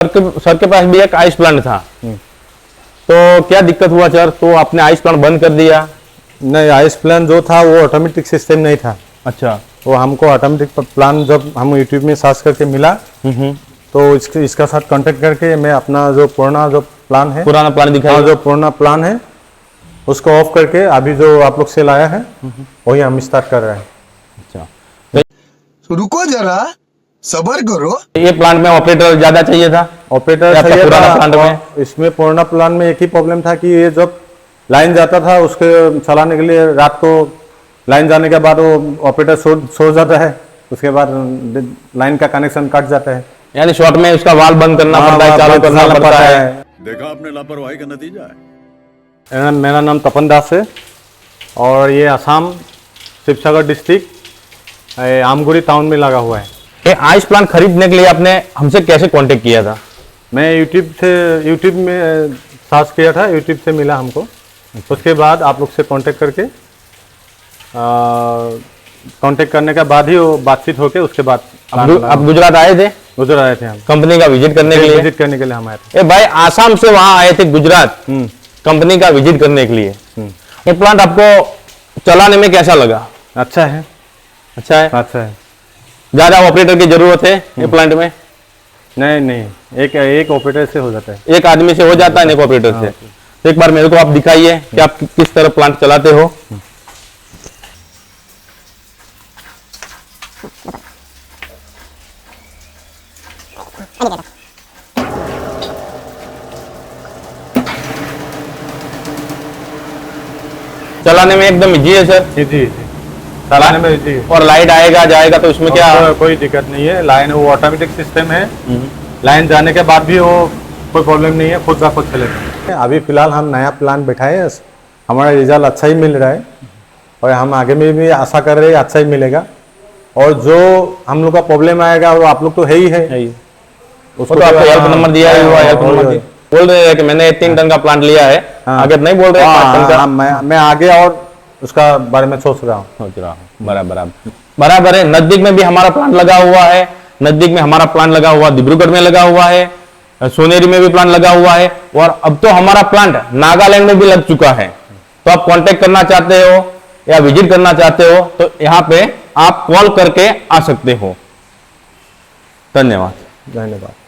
Sir के पास भी एक आइस प्लांट था, तो क्या दिक्कत हुआ सर? तो आपने आइस प्लांट बंद कर दिया? नहीं, आइस प्लान जो था वो ऑटोमेटिक सिस्टम नहीं था। अच्छा। वो हमको ऑटोमेटिक प्लान जब हम यूट्यूब में सर्च करके मिला तो इसका साथ कांटेक्ट करके मैं अपना जो पुराना प्लान दिखाया, जो पुराना प्लान है उसको ऑफ करके अभी जो आप लोग से लाया है वही हम स्टार्ट कर रहे हैं। अच्छा, तो रुको जरा, सब्र करो। ये प्लांट में ऑपरेटर ज्यादा चाहिए था? ऑपरेटर या चाहिए पुराना था, प्लांट में? और इसमें पुराना प्लान में एक ही प्रॉब्लम था कि ये जब लाइन जाता था उसके चलाने के लिए रात को लाइन जाने के बाद वो ऑपरेटर सो जाता है, उसके बाद लाइन का कनेक्शन कट जाता है। यानी शॉर्ट में उसका वाल्व बंद करना पड़ता है, चालू करना पड़ता है। देखा आपने लापरवाही का नतीजा है। मेरा नाम तपन दास है और ये असम शिवसागर डिस्ट्रिक्ट आमगुड़ी टाउन में लगा हुआ है। ये आइस प्लांट खरीदने के लिए आपने हमसे कैसे कांटेक्ट किया था? मैं यूट्यूब में सर्च किया था, यूट्यूब से मिला हमको। उसके बाद आप लोग से कांटेक्ट करके कांटेक्ट करने के बाद ही वो बातचीत होके उसके बाद आप गुजरात आए थे? गुजरात आए थे हम कंपनी का विजिट करने के लिए? विजिट करने के लिए हम आए थे। ए भाई, आसाम से वहां आए थे गुजरात कंपनी का विजिट करने के लिए। ये प्लांट आपको चलाने में कैसा लगा? अच्छा है। अच्छा है। अच्छा है। ज्यादा ऑपरेटर की जरूरत है ये प्लांट में? नहीं, एक ऑपरेटर से हो जाता है। एक आदमी से हो जाता है, एक ऑपरेटर से। तो एक बार मेरे को आप दिखाइए कि आप किस तरह प्लांट चलाते हो। चलाने में एकदम इजी है सर? जी चलाने में इजी है। और लाइट आएगा जाएगा तो उसमें क्या? कोई दिक्कत नहीं है। लाइन वो ऑटोमेटिक सिस्टम है, लाइन जाने के बाद भी वो कोई प्रॉब्लम नहीं है, खुद का खुद चलेगा। अभी फिलहाल हम नया प्लान बैठाए हैं, हमारा रिजल्ट अच्छा ही मिल रहा है और हम आगे में भी आशा कर रहे हैं अच्छा ही मिलेगा। और जो हम लोग का प्रॉब्लम आएगा वो आप लोग तो है ही है, उसको तो आपको हेल्प नंबर दिया है, हेल्प नंबर बोल रहे हैं कि मैंने 3 टन का प्लांट लिया है। आगे नहीं बोल रहे 5 टन का? मैं आगे और उसका बारे में सोच रहा हूँ। बराबर है। नजदीक में भी हमारा प्लांट लगा हुआ है, नजदीक में हमारा प्लांट लगा हुआ, डिब्रूगढ़ में लगा हुआ है, सोनेरी में भी प्लांट लगा हुआ है, और अब तो हमारा प्लांट नागालैंड में भी लग चुका है। तो आप कांटेक्ट करना चाहते हो या विजिट करना चाहते हो तो यहाँ पे आप कॉल करके आ सकते हो। धन्यवाद।